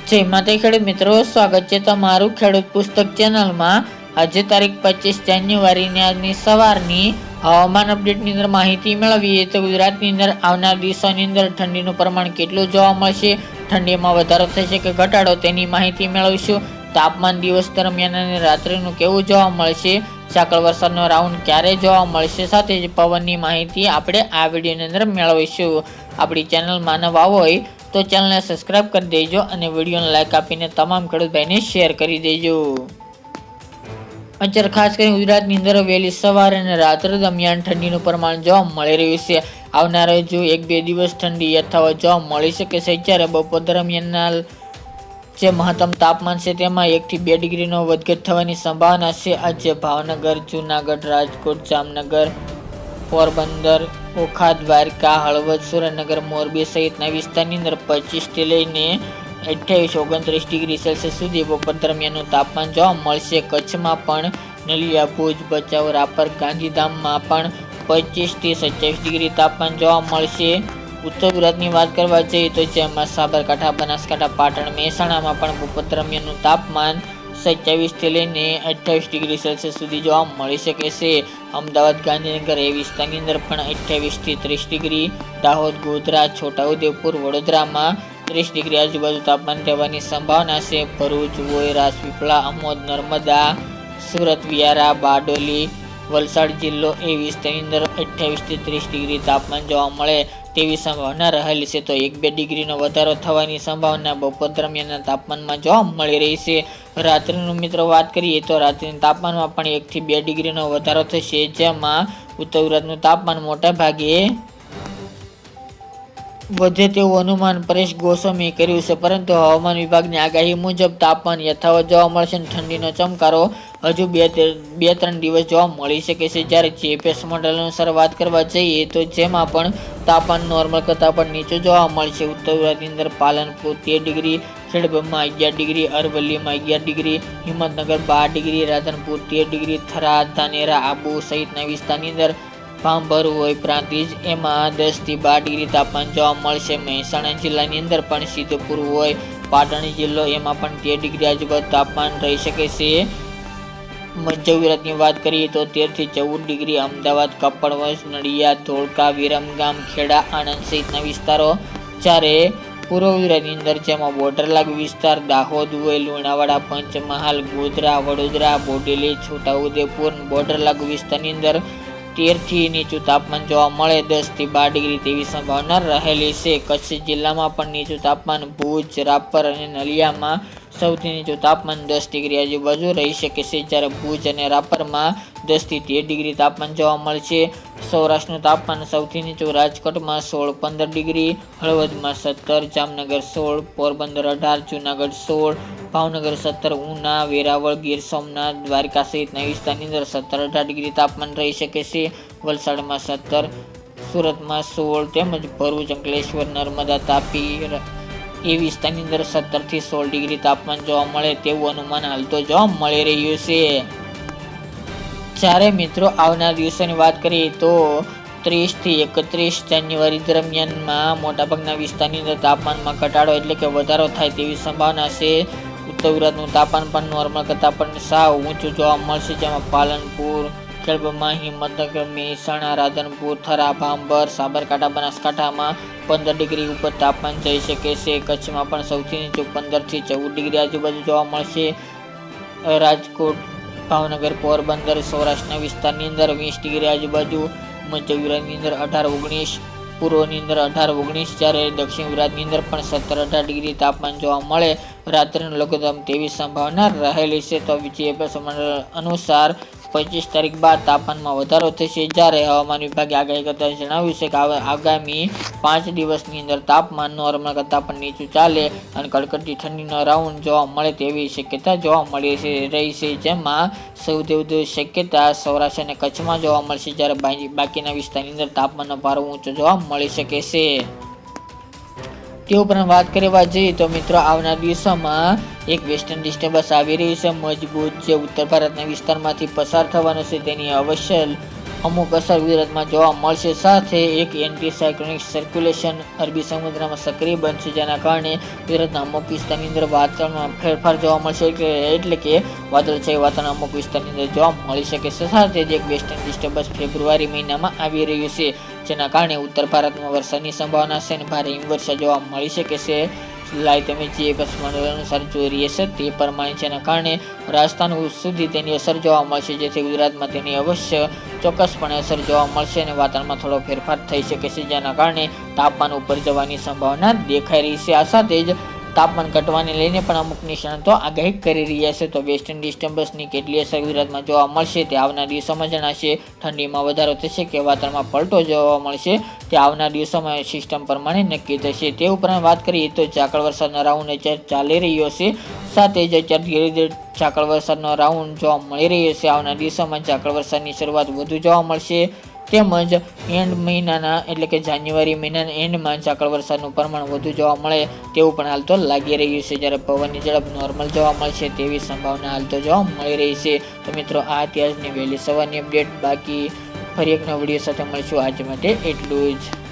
જય માતા ખેડૂત મિત્રો, સ્વાગત છે તમારું ખેડૂત પુસ્તક ચેનલમાં। આજે તારીખ 25 જાન્યુઆરીની આજની સવારની હવામાન અપડેટની અંદર માહિતી મેળવીએ તો ગુજરાતની અંદર આવનાર દિવસોની અંદર ઠંડીનું પ્રમાણ કેટલું જોવા મળશે, ઠંડીમાં વધારો થશે કે ઘટાડો તેની માહિતી મેળવીશું। તાપમાન દિવસ દરમિયાન અને રાત્રિનું કેવું જોવા મળશે, ઝાકળ વરસાદનો રાઉન્ડ ક્યારે જોવા મળશે, સાથે જ પવનની માહિતી આપણે આ વિડીયોની અંદર મેળવીશું। આપણી ચેનલમાં નવા હોય તો ચેનલને સબસ્ક્રાઇબ કરી દેજો અને વિડીયોને લાઇક આપીને તમામ ખેડૂત ભાઈને શેર કરી દેજો। અત્યારે ખાસ કરીને ગુજરાતની અંદર વહેલી સવારે અને રાત્રે દરમિયાન ઠંડીનું પ્રમાણ જોવા મળી રહ્યું છે। આવનાર હજુ 1-2 દિવસ ઠંડી યથાવત જોવા મળી શકે છે। જ્યારે બપોર દરમિયાનના જે મહત્તમ તાપમાન છે તેમાં 1 થી 2 ડિગ્રીનો વધઘટ થવાની સંભાવના છે। આજે ભાવનગર, જૂનાગઢ, રાજકોટ, જામનગર, પોરબંદર, ઓખા, દ્વારકા, હળવદ, સુરેન્દ્રનગર, મોરબી સહિતના વિસ્તારની અંદર 25 થી લઈને 28-29 ડિગ્રી સેલ્સિયસ સુધી બપોર દરમિયાનનું તાપમાન જોવા મળશે। કચ્છમાં પણ નલિયા, ભુજ, ભચાઉ, રાપર, ગાંધીધામમાં પણ 25 થી 27 ડિગ્રી તાપમાન જોવા મળશે। ઉત્તર ગુજરાતની વાત કરવા જઈએ તો જેમાં સાબરકાંઠા, બનાસકાંઠા, પાટણ, મહેસાણામાં પણ બપોર દરમિયાનનું તાપમાન 27 થી લઈને 28 ડિગ્રી સેલ્સિયસ સુધી જોવા મળી શકે છે। અમદાવાદ, ગાંધીનગર એ વિસ્તારની અંદર પણ 28 થી 30 ડિગ્રી, દાહોદ, ગોધરા, છોટાઉદેપુર, વડોદરામાં 30 ડિગ્રી આજુબાજુ તાપમાન રહેવાની સંભાવના છે। ભરૂચ, વોઈ, રાજપીપળા, આમોદ, નર્મદા, સુરત, વિયારા, બારડોલી, વલસાડ જિલ્લો એ વિસ્તારની અંદર 28 થી 30 ડિગ્રી તાપમાન જોવા મળે તેવી સંભાવના રહેલી છે। તો 1-2 ડિગ્રીનો વધારો થવાની સંભાવના બપોર દરમિયાનના તાપમાનમાં જોવા મળી રહી છે। રાત્રિનું મિત્રો વાત કરીએ તો રાત્રિના તાપમાનમાં પણ 1 થી 2 ડિગ્રીનો વધારો થશે, જેમાં ઉત્તર ગુજરાતનું તાપમાન મોટા ભાગે વધે તેવું અનુમાન પરેશ ગોસ્વામીએ કર્યું છે, પરંતુ હવામાન વિભાગની આગાહી મુજબ તાપમાન યથાવત જોવા મળશે અને ઠંડીનો ચમકારો હજુ 2-3 દિવસ જોવા મળી શકે છે। જ્યારે જીએફએસ મોડેલ અનુસાર વાત કરવા જઈએ તો જેમાં પણ તાપમાન નોર્મલ કરતાં પણ નીચું જોવા મળશે। ઉત્તર ગુજરાતની અંદર પાલનપુર 13 ડિગ્રી, ખેડબ્રહ્મા 11 ડિગ્રી, અરવલ્લીમાં 11 degree, Himmatnagar 12 degree, Radhanpur 13 degree, Tharad, Dhanera, Abu સહિતના વિસ્તારની અંદર ભાંભર હોય, પ્રાંતિજ એમાં 10 થી 12 ડિગ્રી તાપમાન જોવા મળશે। મહેસાણા જિલ્લાની અંદર પણ સિદ્ધપુર હોય, પાટણ જિલ્લો એમાં પણ 13 ડિગ્રી આજુબાજુ તાપમાન રહી શકે છે। મધ્ય ગુજરાતની વાત કરીએ તો 13 થી 14 ડિગ્રી, અમદાવાદ, કપડવંજ, નડિયાદ, ધોળકા, વિરમગામ, ખેડા, આણંદ સહિતના વિસ્તારો। જ્યારે પૂર્વ ગુજરાતની અંદર જેમાં બોર્ડર લાગુ વિસ્તાર દાહોદ હોય, લુણાવાડા, પંચમહાલ, ગોધરા, વડોદરા, બોડેલી, છોટાઉદેપુર બોર્ડર લાગુ વિસ્તારની અંદર 13 થી નીચું તાપમાન જોવા મળે 10 થી 12 ડિગ્રી તેવી સંભાવના રહેલી છે। કચ્છ જિલ્લામાં પણ નીચું તાપમાન ભુજ, રાપર અને નલિયામાં સૌથી નીચું તાપમાન 10 ડિગ્રી આજુબાજુ રહી શકે છે। જ્યારે ભુજ અને રાપરમાં 10 થી 13 ડિગ્રી તાપમાન જોવા મળશે। સૌરાષ્ટ્રનું તાપમાન સૌથી નીચું રાજકોટમાં 16-15 ડિગ્રી, હળવદમાં 17, જામનગર 16, પોરબંદર 18, જૂનાગઢ 16, ભાવનગર 17, ઉના, વેરાવળ, ગીર સોમનાથ, દ્વારકા સહિતના વિસ્તારની અંદર 17-18 ડિગ્રી તાપમાન રહી શકે છે। વલસાડમાં 17, સુરતમાં 16 તેમજ ભરૂચ, અંકલેશ્વર, નર્મદા, તાપી એ વિસ્તારની અંદર 17 થી 16 ડિગ્રી તાપમાન જોવા મળે તેવું અનુમાન હાલ તો જોવા મળી રહ્યું છે। જ્યારે મિત્રો આવનાર દિવસોની વાત કરીએ તો 30 થી 31 જાન્યુઆરી દરમિયાનમાં મોટાભાગના વિસ્તારની અંદર તાપમાનમાં ઘટાડો એટલે કે વધારો થાય તેવી સંભાવના છે। ઉત્તર ગુજરાતનું તાપમાન પણ નોર્મલ કરતાં પણ સાવ ઊંચું જોવા મળશે, જેમાં પાલનપુર, ખેડબ્રહ્મા, હિંમતનગર, મહેસાણા, રાધનપુર, થરા, ભાંભર, સાબરકાંઠા, બનાસકાંઠામાં 15 ડિગ્રી ઉપર તાપમાન જઈ શકે છે। કચ્છમાં પણ સૌથી નીચું 15 થી 14 ડિગ્રી આજુબાજુ જોવા મળશે। રાજકોટ, ભાવનગર, પોરબંદર, સૌરાષ્ટ્રના વિસ્તારની અંદર 20 ડિગ્રી આજુબાજુ, મધ્ય ગુજરાતની અંદર 18-19, પૂર્વની અંદર 18-19, જ્યારે દક્ષિણ ગુજરાતની અંદર પણ 17-18 ડિગ્રી તાપમાન જોવા મળે રાત્રિનું લઘુત્તમ તેવી સંભાવના રહેલી છે। તો જીએફએસ મોડેલ અનુસાર 25 તારીખ બાદ તાપમાનમાં વધારો થશે। જ્યારે હવામાન વિભાગે આગાહી કરતા જણાવ્યું છે કે આગામી 5 દિવસની અંદર તાપમાન નોર્મલ કરતાં પણ નીચું ચાલે અને કડકડતી ઠંડીનો રાઉન્ડ જોવા મળે તેવી શક્યતા જોવા મળી રહી છે, જેમાં સૌથી વધુ શક્યતા સૌરાષ્ટ્ર અને કચ્છમાં જોવા મળશે, જ્યારે બાકીના વિસ્તારની અંદર તાપમાનનો પારો ઊંચો જોવા મળી શકે છે। તે ઉપરાંત વાત કરવા જઈએ તો મિત્રો આવનાર દિવસોમાં એક વેસ્ટર્ન ડિસ્ટર્બન્સ આવી રહ્યું છે મજબૂત, જે ઉત્તર ભારતના વિસ્તારમાંથી પસાર થવાનું છે, તેની અવશ્ય અમુક અસર ગુજરાતમાં જોવા મળશે. સાથે એક એન્ટી સાયક્લોનિક સર્ક્યુલેશન અરબી સમુદ્રમાં સક્રિય બનશે, જેના કારણે ગુજરાતના અમુક વિસ્તારની અંદર વાતાવરણમાં ફેરફાર જોવા મળશે, એટલે કે વાદળછાયું વાતાવરણ અમુક વિસ્તારની અંદર જોવા મળી શકે છે. સાથે જ એક વેસ્ટર્ન ડિસ્ટર્બન્સ ફેબ્રુઆરી મહિનામાં આવી રહ્યું છે, જેના કારણે ઉત્તર ભારતમાં વરસાદની સંભાવના છે અને ભારે હિમવર્ષા જોવા મળી શકે છે. લાઈવ તમે જીએફએસ મોડેલ અનુસાર જોઈ રહ્યા છે તે પ્રમાણે, જેના કારણે રાજસ્થાન સુધી તેની અસર જોવા મળશે, જેથી ગુજરાતમાં તેની અવશ્ય ચોક્કસપણે અસર જોવા મળશે અને વાતાવરણમાં થોડો ફેરફાર થઈ શકે છે, જેના કારણે તાપમાન ઉપર જવાની સંભાવના દેખાઈ રહી છે. આ સાથે જ તાપમાન ઘટવાને લઈને પણ અમુક નિષ્ણાતો આગાહી કરી રહ્યા છે. તો વેસ્ટર્ન ડિસ્ટર્બન્સની કેટલી અસર ગુજરાતમાં જોવા મળશે તે આવનાર દિવસોમાં જણાશે. ઠંડીમાં વધારો થશે કે વાતાવરણમાં પલટો જોવા મળશે તે આવનાર દિવસોમાં સિસ્ટમ પ્રમાણે નક્કી થશે. તે ઉપરાંત વાત કરીએ તો ઝાકળ વરસાદનો રાઉન્ડ અત્યારે ચાલી રહ્યો છે. સાથે જ અત્યારે ધીરે ધીરે ઝાકળ વરસાદનો રાઉન્ડ જોવા મળી રહ્યો છે. આવનાર દિવસોમાં ઝાકળ વરસાદની શરૂઆત વધુ જોવા મળશે. તેમજ એન્ડ મહિનાના એટલે કે જાન્યુઆરી મહિનાના એન્ડમાં ઝાકળ વરસાદનું પ્રમાણ વધુ જોવા મળે તેવું પણ હાલ તો લાગી રહ્યું છે. જ્યારે પવનની ઝડપ નોર્મલ જોવા મળશે તેવી સંભાવના હાલ તો જોવા મળી રહી છે. તો મિત્રો, આ અત્યારની વહેલી સવારની અપડેટ. બાકી ફરી એક નવા વિડીયો સાથે મળીશું. આજ માટે એટલું જ.